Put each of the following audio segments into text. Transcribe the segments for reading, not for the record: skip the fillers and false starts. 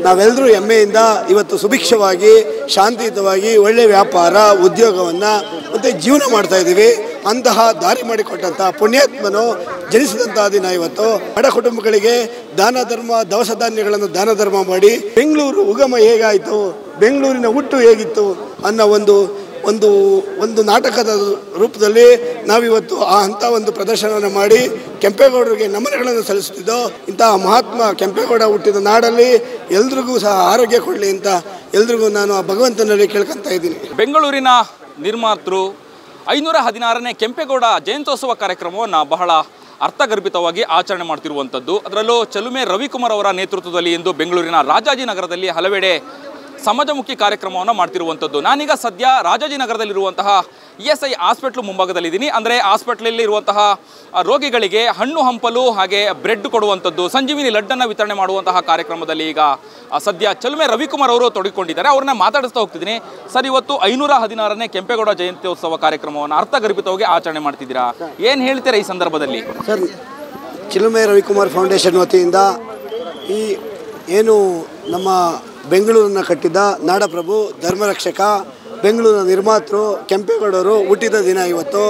ನಾವೆಲ್ಲರೂ ಹೆಮ್ಮೆಯಿಂದ ಇವತ್ತು ಸುಭಿಕ್ಷವಾಗಿ ಶಾಂತಿಯುತವಾಗಿ ಒಳ್ಳೆಯ ವ್ಯಾಪಾರ ಉದ್ಯೋಗವನ್ನು ಮತ್ತು ಜೀವನ ಮಾಡ್ತಾ ಇದ್ದೀವಿ. ಅಂತಹ ದಾರಿ ಮಾಡಿಕೊಟ್ಟಂಥ ಪುಣ್ಯಾತ್ಮನು ಜನಿಸಿದಂಥ ದಿನ ಇವತ್ತು. ಬಡ ಕುಟುಂಬಗಳಿಗೆ ದಾನ ಧರ್ಮ ದವಸ ಧಾನ್ಯಗಳನ್ನು ದಾನ ಧರ್ಮ ಮಾಡಿ ಬೆಂಗಳೂರು ಉಗಮ ಹೇಗಾಯಿತು, ಬೆಂಗಳೂರಿನ ಹುಟ್ಟು ಹೇಗಿತ್ತು ಅನ್ನೋ ಒಂದು ನಾಟಕದ ರೂಪದಲ್ಲಿ ನಾವಿವತ್ತು ಅಂಥ ಒಂದು ಪ್ರದರ್ಶನವನ್ನು ಮಾಡಿ ಕೆಂಪೇಗೌಡರಿಗೆ ನಮನಗಳನ್ನು ಸಲ್ಲಿಸುತ್ತಿದ್ದೋ. ಇಂತಹ ಮಹಾತ್ಮ ಕೆಂಪೇಗೌಡ ಹುಟ್ಟಿದ ನಾಡಲ್ಲಿ ಎಲ್ರಿಗೂ ಸಹ ಆರೋಗ್ಯ ಕೊಡಲಿ ಅಂತ ಎಲ್ರಿಗೂ ನಾನು ಆ ಭಗವಂತನಲ್ಲಿ ಕೇಳ್ಕೊತಾ ಇದ್ದೀನಿ. ಬೆಂಗಳೂರಿನ ನಿರ್ಮಾತೃ 516ನೇ ಕೆಂಪೇಗೌಡ ಜಯಂತ್ಯೋತ್ಸವ ಕಾರ್ಯಕ್ರಮವನ್ನು ಬಹಳ ಅರ್ಥಗರ್ಭಿತವಾಗಿ ಆಚರಣೆ ಮಾಡ್ತಿರುವಂಥದ್ದು. ಅದರಲ್ಲೂ ಚಲುಮೆ ರವಿಕುಮಾರ್ ಅವರ ನೇತೃತ್ವದಲ್ಲಿ ಇಂದು ಬೆಂಗಳೂರಿನ ರಾಜಾಜಿನಗರದಲ್ಲಿ ಹಲವೆಡೆ ಸಮಾಜಮುಖಿ ಕಾರ್ಯಕ್ರಮವನ್ನು ಮಾಡ್ತಿರುವಂಥದ್ದು. ನಾನೀಗ ಸದ್ಯ ರಾಜಾಜಿನಗರದಲ್ಲಿರುವಂತಹ ESI ಹಾಸ್ಪಿಟ್ಲು ಮುಂಭಾಗದಲ್ಲಿದ್ದೀನಿ. ಅಂದರೆ ಹಾಸ್ಪಿಟ್ಲಲ್ಲಿ ಇರುವಂತಹ ರೋಗಿಗಳಿಗೆ ಹಣ್ಣು ಹಂಪಲು ಹಾಗೆ ಬ್ರೆಡ್ ಕೊಡುವಂಥದ್ದು, ಸಂಜೀವಿನಿ ಲಡ್ಡನ್ನು ವಿತರಣೆ ಮಾಡುವಂತಹ ಕಾರ್ಯಕ್ರಮದಲ್ಲಿ ಈಗ ಸದ್ಯ ಚಲುಮೆ ರವಿಕುಮಾರ್ ಅವರು ತೊಡಗಿಕೊಂಡಿದ್ದಾರೆ. ಅವ್ರನ್ನ ಮಾತಾಡಿಸ್ತಾ ಹೋಗ್ತಿದ್ದೀನಿ. ಸರ್, ಇವತ್ತು 516ನೇ ಕೆಂಪೇಗೌಡ ಜಯಂತ್ಯೋತ್ಸವ ಕಾರ್ಯಕ್ರಮವನ್ನು ಅರ್ಥಗರ್ಭಿತವಾಗಿ ಆಚರಣೆ ಮಾಡ್ತಿದ್ದೀರಾ, ಏನು ಹೇಳ್ತೀರಾ ಈ ಸಂದರ್ಭದಲ್ಲಿ? ಸರ್, ಚಲುಮೆ ರವಿಕುಮಾರ್ ಫೌಂಡೇಶನ್ ವತಿಯಿಂದ ಈ ಏನು ನಮ್ಮ ಬೆಂಗಳೂರನ್ನು ಕಟ್ಟಿದ ನಾಡಪ್ರಭು ಧರ್ಮರಕ್ಷಕ ಬೆಂಗಳೂರಿನ ನಿರ್ಮಾತೃ ಕೆಂಪೇಗೌಡರು ಹುಟ್ಟಿದ ದಿನ ಇವತ್ತು.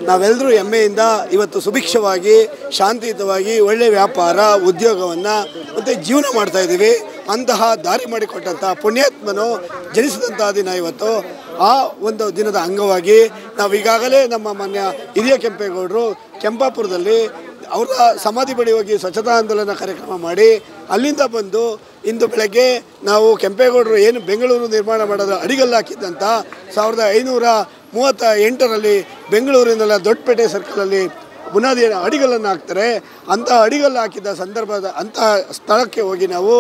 ನಾವೆಲ್ಲರೂ ಹೆಮ್ಮೆಯಿಂದ ಇವತ್ತು ಸುಭಿಕ್ಷವಾಗಿ ಶಾಂತಿಯುತವಾಗಿ ಒಳ್ಳೆಯ ವ್ಯಾಪಾರ ಉದ್ಯೋಗವನ್ನು ಮತ್ತು ಜೀವನ ಮಾಡ್ತಾ ಇದ್ದೀವಿ. ಅಂತಹ ದಾರಿ ಮಾಡಿಕೊಟ್ಟಂಥ ಪುಣ್ಯಾತ್ಮನು ಜನಿಸಿದಂಥ ದಿನ ಇವತ್ತು. ಆ ಒಂದು ದಿನದ ಅಂಗವಾಗಿ ನಾವು ಈಗಾಗಲೇ ನಮ್ಮ ಮಾನ್ಯ ಹಿರಿಯ ಕೆಂಪೇಗೌಡರು ಕೆಂಪಾಪುರದಲ್ಲಿ ಅವರ ಸಮಾಧಿ ಬಳಿ ಹೋಗಿ ಸ್ವಚ್ಛತಾ ಆಂದೋಲನ ಕಾರ್ಯಕ್ರಮ ಮಾಡಿ ಅಲ್ಲಿಂದ ಬಂದು ಇಂದು ಬೆಳಗ್ಗೆ ನಾವು ಕೆಂಪೇಗೌಡರು ಏನು ಬೆಂಗಳೂರು ನಿರ್ಮಾಣ ಮಾಡೋದು ಅಡಿಗಲ್ಲು ಹಾಕಿದ್ದಂಥ 1538ರಲ್ಲಿ ಬೆಂಗಳೂರಿನೆಲ್ಲ ದೊಡ್ಡಪೇಟೆ ಸರ್ಕಲಲ್ಲಿ ಬುನಾದಿ ಅಡಿಗಲ್ಲನ್ನು ಹಾಕ್ತಾರೆ. ಅಂಥ ಅಡಿಗಲ್ಲು ಹಾಕಿದ್ದ ಸಂದರ್ಭದ ಅಂಥ ಸ್ಥಳಕ್ಕೆ ಹೋಗಿ ನಾವು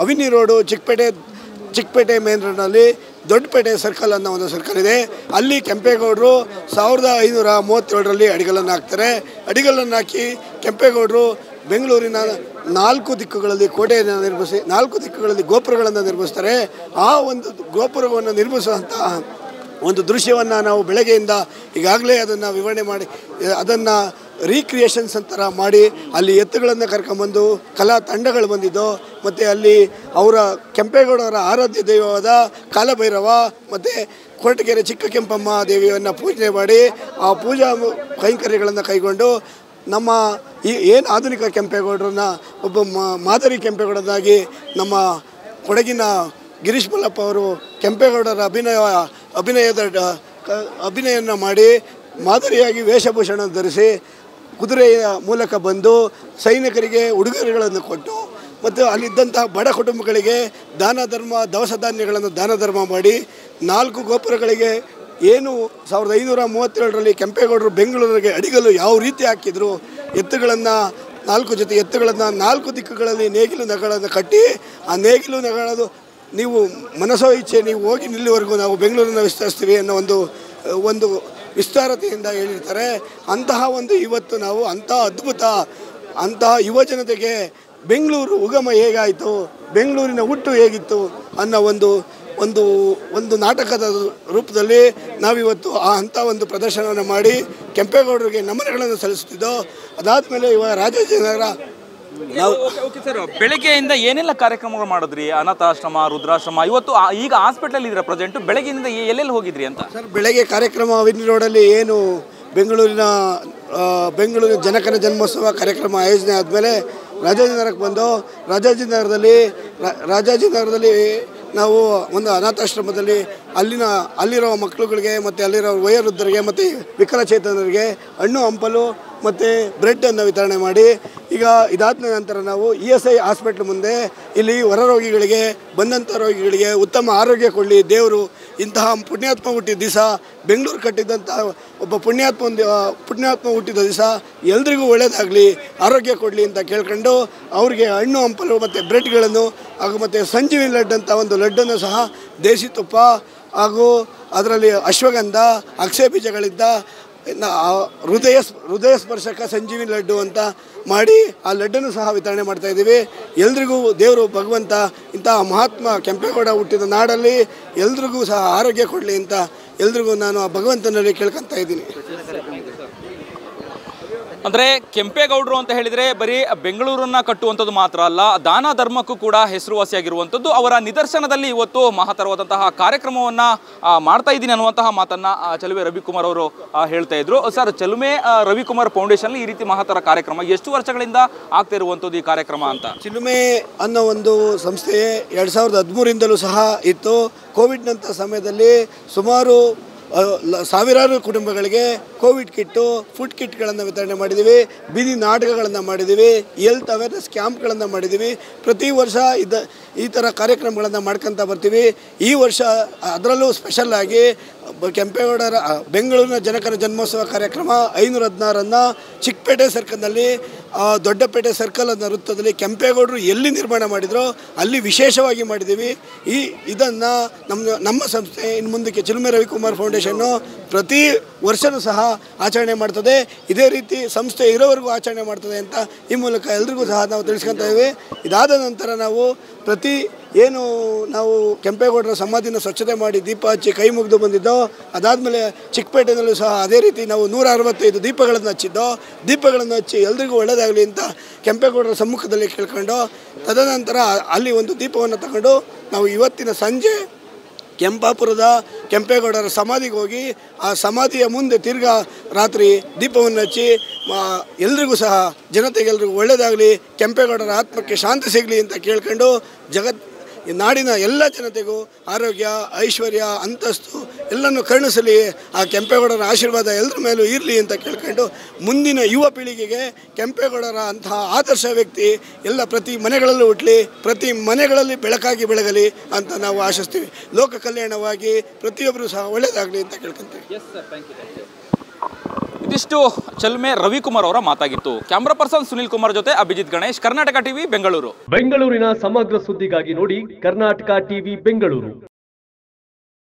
ಅವಿನಿ ರೋಡು ಚಿಕ್ಕಪೇಟೆ ಮೇನ್ ರೋಡ್ನಲ್ಲಿ ದೊಡ್ಡಪೇಟೆ ಸರ್ಕಲ್ ಅನ್ನೋ ಒಂದು ಸರ್ಕಲ್ ಇದೆ. ಅಲ್ಲಿ ಕೆಂಪೇಗೌಡರು 1537ರಲ್ಲಿ ಅಡಿಗಲ್ಲನ್ನು ಹಾಕ್ತಾರೆ. ಅಡಿಗಲ್ಲನ್ನು ಹಾಕಿ ಕೆಂಪೇಗೌಡರು ಬೆಂಗಳೂರಿನ 4 ದಿಕ್ಕುಗಳಲ್ಲಿ ಕೋಟೆಯನ್ನು ನಿರ್ಮಿಸಿ 4 ದಿಕ್ಕುಗಳಲ್ಲಿ ಗೋಪುರಗಳನ್ನು ನಿರ್ಮಿಸ್ತಾರೆ. ಆ ಒಂದು ಗೋಪುರವನ್ನು ನಿರ್ಮಿಸುವಂಥ ಒಂದು ದೃಶ್ಯವನ್ನು ನಾವು ಬೆಳಗ್ಗೆಯಿಂದ ಈಗಾಗಲೇ ಅದನ್ನು ವಿವರಣೆ ಮಾಡಿ ಅದನ್ನು ರೀಕ್ರಿಯೇಷನ್ಸ್ ಅಂತರ ಮಾಡಿ ಅಲ್ಲಿ ಎತ್ತುಗಳನ್ನು ಕರ್ಕೊಂಬಂದು ಕಲಾ ತಂಡಗಳು ಬಂದಿದ್ದು. ಮತ್ತು ಅಲ್ಲಿ ಅವರ ಕೆಂಪೇಗೌಡವರ ಆರಾಧ್ಯ ದೈವವಾದ ಕಾಲಭೈರವ ಮತ್ತು ಕೊರಟಗೆರೆ ಚಿಕ್ಕ ಕೆಂಪಮ್ಮ ದೇವಿಯನ್ನು ಪೂಜೆ ಮಾಡಿ ಆ ಪೂಜಾ ಕೈಂಕರ್ಯಗಳನ್ನು ಕೈಗೊಂಡು ನಮ್ಮ ಏನು ಆಧುನಿಕ ಕೆಂಪೇಗೌಡರನ್ನ ಒಬ್ಬ ಮಾದರಿ ಕೆಂಪೇಗೌಡರಾಗಿ ನಮ್ಮ ಕೊಡಗಿನ ಗಿರೀಶ್ ಮಲ್ಲಪ್ಪ ಅವರು ಕೆಂಪೇಗೌಡರ ಅಭಿನಯವನ್ನು ಮಾಡಿ ಮಾದರಿಯಾಗಿ ವೇಷಭೂಷಣ ಧರಿಸಿ ಕುದುರೆಯ ಮೂಲಕ ಬಂದು ಸೈನಿಕರಿಗೆ ಉಡುಗೊರೆಗಳನ್ನು ಕೊಟ್ಟು ಮತ್ತು ಅಲ್ಲಿದ್ದಂಥ ಬಡ ಕುಟುಂಬಗಳಿಗೆ ದಾನ ಧರ್ಮ ದವಸ ಧಾನ್ಯಗಳನ್ನು ದಾನ ಧರ್ಮ ಮಾಡಿ 4 ಗೋಪುರಗಳಿಗೆ ಏನು 1537ರಲ್ಲಿ ಕೆಂಪೇಗೌಡರು ಬೆಂಗಳೂರಿಗೆ ಅಡಿಗಲ್ಲು ಯಾವ ರೀತಿ ಹಾಕಿದ್ರು, ಎತ್ತುಗಳನ್ನು 4 ಜೊತೆ ಎತ್ತುಗಳನ್ನು 4 ದಿಕ್ಕುಗಳಲ್ಲಿ ನೇಗಿಲು ನಗಳನ್ನು ಕಟ್ಟಿ ಆ ನೇಗಿಲು ನಗಳದು ನೀವು ಮನಸೋ ಇಚ್ಛೆ ನೀವು ಹೋಗಿ ನಿಲ್ಲಿವರೆಗೂ ನಾವು ಬೆಂಗಳೂರನ್ನು ವಿಸ್ತರಿಸ್ತೀವಿ ಅನ್ನೋ ಒಂದು ವಿಸ್ತಾರತೆಯಿಂದ ಹೇಳಿರ್ತಾರೆ. ಅಂತಹ ಒಂದು ಇವತ್ತು ನಾವು ಅಂತಹ ಯುವ ಜನತೆಗೆ ಬೆಂಗಳೂರು ಉಗಮ ಹೇಗಾಯಿತು, ಬೆಂಗಳೂರಿನ ಹುಟ್ಟು ಹೇಗಿತ್ತು ಅನ್ನೋ ಒಂದು ನಾಟಕದ ರೂಪದಲ್ಲಿ ನಾವಿವತ್ತು ಅಂಥ ಒಂದು ಪ್ರದರ್ಶನವನ್ನು ಮಾಡಿ ಕೆಂಪೇಗೌಡರಿಗೆ ನಮನಗಳನ್ನು ಸಲ್ಲಿಸುತ್ತಿದ್ದೋ. ಅದಾದಮೇಲೆ ಇವಾಗ ರಾಜಾಜಿನಗರ ಸರ್, ಬೆಳಗ್ಗೆಯಿಂದ ಏನೆಲ್ಲ ಕಾರ್ಯಕ್ರಮಗಳು ಮಾಡಿದ್ರಿ? ಅನಾಥಾಶ್ರಮ, ರುದ್ರಾಶ್ರಮ, ಇವತ್ತು ಈಗ ಹಾಸ್ಪಿಟಲ್ ಇದ್ರೆ ಪ್ರೆಸೆಂಟ್, ಬೆಳಗ್ಗೆಯಿಂದ ಎಲ್ಲೆಲ್ಲಿ ಹೋಗಿದ್ರಿ ಅಂತ? ಸರ್, ಬೆಳಗ್ಗೆ ಕಾರ್ಯಕ್ರಮ ಅವಿನಿ ರೋಡಲ್ಲಿ ಏನು ಬೆಂಗಳೂರಿನ ಜನಕನ ಜನ್ಮೋತ್ಸವ ಕಾರ್ಯಕ್ರಮ ಆಯೋಜನೆ ಆದಮೇಲೆ ರಾಜಾಜಿನಗರಕ್ಕೆ ಬಂದು ರಾಜಾಜಿನಗರದಲ್ಲಿ ನಾವು ಒಂದು ಅನಾಥಾಶ್ರಮದಲ್ಲಿ ಅಲ್ಲಿರೋ ಮಕ್ಕಳುಗಳಿಗೆ ಮತ್ತು ಅಲ್ಲಿರೋ ವಯೋವೃದ್ಧರಿಗೆ ಮತ್ತು ವಿಕಲಚೇತನರಿಗೆ ಹಣ್ಣು ಹಂಪಲು ಮತ್ತು ಬ್ರೆಡ್ಡನ್ನು ವಿತರಣೆ ಮಾಡಿ ಈಗ ಇದಾದ ನಂತರ ನಾವು ESI ಹಾಸ್ಪಿಟ್ಲ್ ಮುಂದೆ ಇಲ್ಲಿ ಹೊರ ರೋಗಿಗಳಿಗೆ ಬಂದಂಥ ರೋಗಿಗಳಿಗೆ ಉತ್ತಮ ಆರೋಗ್ಯ ಕೊಡಲಿ ದೇವರು. ಇಂತಹ ಪುಣ್ಯಾತ್ಮ ಹುಟ್ಟಿದ ದಿವಸ ಬೆಂಗಳೂರು ಕಟ್ಟಿದ್ದಂಥ ಒಬ್ಬ ಪುಣ್ಯಾತ್ಮ ಹುಟ್ಟಿದ ದಿವಸ ಎಲ್ರಿಗೂ ಒಳ್ಳೆಯದಾಗಲಿ ಆರೋಗ್ಯ ಕೊಡಲಿ ಅಂತ ಕೇಳ್ಕೊಂಡು ಅವ್ರಿಗೆ ಹಣ್ಣು ಹಂಪಲು ಮತ್ತು ಬ್ರೆಡ್ಗಳನ್ನು ಹಾಗೂ ಮತ್ತು ಸಂಜೀವಿನಿ ಲಡ್ಡು ಅಂತ ಒಂದು ಲಡ್ಡನ್ನು ಸಹ ದೇಸಿ ತುಪ್ಪ ಹಾಗೂ ಅದರಲ್ಲಿ ಅಶ್ವಗಂಧ ಅಕ್ಷಯ ಬೀಜಗಳಿದ್ದ ಹೃದಯ ಸ್ಪರ್ಶಕ ಸಂಜೀವಿನಿ ಲಡ್ಡು ಅಂತ ಮಾಡಿ ಆ ಲಡ್ಡನ್ನು ಸಹ ವಿತರಣೆ ಮಾಡ್ತಾಯಿದ್ದೀವಿ. ಎಲ್ರಿಗೂ ದೇವರು ಭಗವಂತ ಇಂತಹ ಮಹಾತ್ಮ ಕೆಂಪೇಗೌಡ ಹುಟ್ಟಿದ ನಾಡಲ್ಲಿ ಎಲ್ರಿಗೂ ಸಹ ಆರೋಗ್ಯ ಕೊಡಲಿ ಅಂತ ಎಲ್ರಿಗೂ ನಾನು ಆ ಭಗವಂತನಲ್ಲಿ ಕೇಳ್ಕೊತಾ ಇದ್ದೀನಿ. ಅಂದರೆ ಕೆಂಪೇಗೌಡರು ಅಂತ ಹೇಳಿದರೆ ಬರೀ ಬೆಂಗಳೂರನ್ನು ಕಟ್ಟುವಂಥದ್ದು ಮಾತ್ರ ಅಲ್ಲ, ದಾನ ಧರ್ಮಕ್ಕೂ ಕೂಡ ಹೆಸರುವಾಸಿಯಾಗಿರುವಂಥದ್ದು. ಅವರ ನಿದರ್ಶನದಲ್ಲಿ ಇವತ್ತು ಮಹತ್ತರವಾದಂತಹ ಕಾರ್ಯಕ್ರಮವನ್ನು ಮಾಡ್ತಾ ಇದ್ದೀನಿ ಅನ್ನುವಂತಹ ಮಾತನ್ನು ಚಲುವೆ ರವಿಕುಮಾರ್ ಅವರು ಹೇಳ್ತಾ ಇದ್ರು. ಸರ್, ಚಲುಮೆ ರವಿಕುಮಾರ್ ಫೌಂಡೇಶನ್ ಈ ರೀತಿ ಮಹತ್ತರ ಕಾರ್ಯಕ್ರಮ ಎಷ್ಟು ವರ್ಷಗಳಿಂದ ಆಗ್ತಾ ಇರುವಂಥದ್ದು ಈ ಕಾರ್ಯಕ್ರಮ ಅಂತ? ಚಿಲುಮೆ ಅನ್ನೋ ಒಂದು ಸಂಸ್ಥೆ 2013ರಿಂದಲೂ ಸಹ ಇತ್ತು. ಕೋವಿಡ್ನಂಥ ಸಮಯದಲ್ಲಿ ಸುಮಾರು ಸಾವಿರಾರು ಕುಟುಂಬಗಳಿಗೆ ಕೋವಿಡ್ ಕಿಟ್ಟು, ಫುಡ್ ಕಿಟ್ಗಳನ್ನು ವಿತರಣೆ ಮಾಡಿದ್ದೀವಿ, ಬೀದಿ ನಾಟಕಗಳನ್ನು ಮಾಡಿದ್ದೀವಿ, ಹೆಲ್ತ್ ಅವೇರ್ನೆಸ್ ಕ್ಯಾಂಪ್ಗಳನ್ನು ಮಾಡಿದ್ದೀವಿ. ಪ್ರತಿ ವರ್ಷ ಈ ಥರ ಕಾರ್ಯಕ್ರಮಗಳನ್ನು ಮಾಡ್ಕೊತ ಬರ್ತೀವಿ. ಈ ವರ್ಷ ಅದರಲ್ಲೂ ಸ್ಪೆಷಲ್ಲಾಗಿ ಕೆಂಪೇಗೌಡರ ಬೆಂಗಳೂರಿನ ಜನಕರ ಜನ್ಮೋತ್ಸವ ಕಾರ್ಯಕ್ರಮ 516 ಚಿಕ್ಕಪೇಟೆ ಸರ್ಕಲ್ನಲ್ಲಿ, ದೊಡ್ಡಪೇಟೆ ಸರ್ಕಲ್ ಅನ್ನೋ ವೃತ್ತದಲ್ಲಿ ಕೆಂಪೇಗೌಡರು ಎಲ್ಲಿ ನಿರ್ಮಾಣ ಮಾಡಿದರೋ ಅಲ್ಲಿ ವಿಶೇಷವಾಗಿ ಮಾಡಿದ್ದೀವಿ. ಇದನ್ನು ನಮ್ಮ ಸಂಸ್ಥೆ ಇನ್ನು ಮುಂದಕ್ಕೆ ಚಿಲುಮೆ ರವಿಕುಮಾರ್ ಫೌಂಡೇಶನ್ನು ಪ್ರತಿ ವರ್ಷವೂ ಸಹ ಆಚರಣೆ ಮಾಡ್ತದೆ. ಇದೇ ರೀತಿ ಸಂಸ್ಥೆ ಇರೋವರೆಗೂ ಆಚರಣೆ ಮಾಡ್ತದೆ ಅಂತ ಈ ಮೂಲಕ ಎಲ್ರಿಗೂ ಸಹ ನಾವು ತಿಳಿಸ್ಕೊತಾ ಇದ್ದೀವಿ. ಇದಾದ ನಂತರ ನಾವು ಕೆಂಪೇಗೌಡರ ಸಮಾಧಿನ ಸ್ವಚ್ಛತೆ ಮಾಡಿ ದೀಪ ಹಚ್ಚಿ ಕೈ ಮುಗಿದು ಬಂದಿದ್ದೋ, ಅದಾದಮೇಲೆ ಚಿಕ್ಕಪೇಟೆನಲ್ಲೂ ಸಹ ಅದೇ ರೀತಿ ನಾವು 165 ದೀಪಗಳನ್ನು ಹಚ್ಚಿದ್ದೋ. ದೀಪಗಳನ್ನು ಹಚ್ಚಿ ಎಲ್ರಿಗೂ ಒಳ್ಳೆಯದಾಗಲಿ ಅಂತ ಕೆಂಪೇಗೌಡರ ಸಮ್ಮುಖದಲ್ಲಿ ಕೇಳ್ಕೊಂಡು, ತದನಂತರ ಅಲ್ಲಿ ಒಂದು ದೀಪವನ್ನು ತಗೊಂಡು ನಾವು ಇವತ್ತಿನ ಸಂಜೆ ಕೆಂಪಾಪುರದ ಕೆಂಪೇಗೌಡರ ಸಮಾಧಿಗೆ ಹೋಗಿ ಆ ಸಮಾಧಿಯ ಮುಂದೆ ತಿರ್ಗಾ ರಾತ್ರಿ ದೀಪವನ್ನು ಹಚ್ಚಿ ಎಲ್ರಿಗೂ ಸಹ ಜನತೆಗೆಲ್ರಿಗೂ ಒಳ್ಳೆಯದಾಗಲಿ, ಕೆಂಪೇಗೌಡರ ಆತ್ಮಕ್ಕೆ ಶಾಂತಿ ಸಿಗಲಿ ಅಂತ ಕೇಳ್ಕೊಂಡು ನಾಡಿನ ಎಲ್ಲ ಜನತೆಗೂ ಆರೋಗ್ಯ, ಐಶ್ವರ್ಯ, ಅಂತಸ್ತು ಎಲ್ಲನೂ ಕರುಣಿಸಲಿ, ಆ ಕೆಂಪೇಗೌಡರ ಆಶೀರ್ವಾದ ಎಲ್ಲರ ಮೇಲೂ ಇರಲಿ ಅಂತ ಕೇಳ್ಕೊಂಡು ಮುಂದಿನ ಯುವ ಪೀಳಿಗೆಗೆ ಕೆಂಪೇಗೌಡರ ಅಂತಹ ಆದರ್ಶ ವ್ಯಕ್ತಿ ಎಲ್ಲ ಪ್ರತಿ ಮನೆಗಳಲ್ಲೂ ಹುಟ್ಟಲಿ, ಪ್ರತಿ ಮನೆಗಳಲ್ಲಿ ಬೆಳಕಾಗಿ ಬೆಳಗಲಿ ಅಂತ ನಾವು ಆಶಿಸ್ತೀವಿ. ಲೋಕ ಕಲ್ಯಾಣವಾಗಿ ಪ್ರತಿಯೊಬ್ಬರು ಸಹ ಒಳ್ಳೆಯದಾಗಲಿ ಅಂತ ಕೇಳ್ಕೊತೀವಿ. ಇದಿಷ್ಟು ಚಲುಮೆ ರವಿಕುಮಾರ್ ಅವರ ಮಾತಾಗಿತ್ತು. ಕ್ಯಾಮ್ರಾ ಪರ್ಸನ್ ಸುನಿಲ್ ಕುಮಾರ್ ಜೊತೆ ಅಭಿಜಿತ್ ಗಣೇಶ್, ಕರ್ನಾಟಕ ಟಿವಿ, ಬೆಂಗಳೂರು. ಬೆಂಗಳೂರಿನ ಸಮಗ್ರ ಸುದ್ದಿಗಾಗಿ ನೋಡಿ ಕರ್ನಾಟಕ ಟಿವಿ ಬೆಂಗಳೂರು.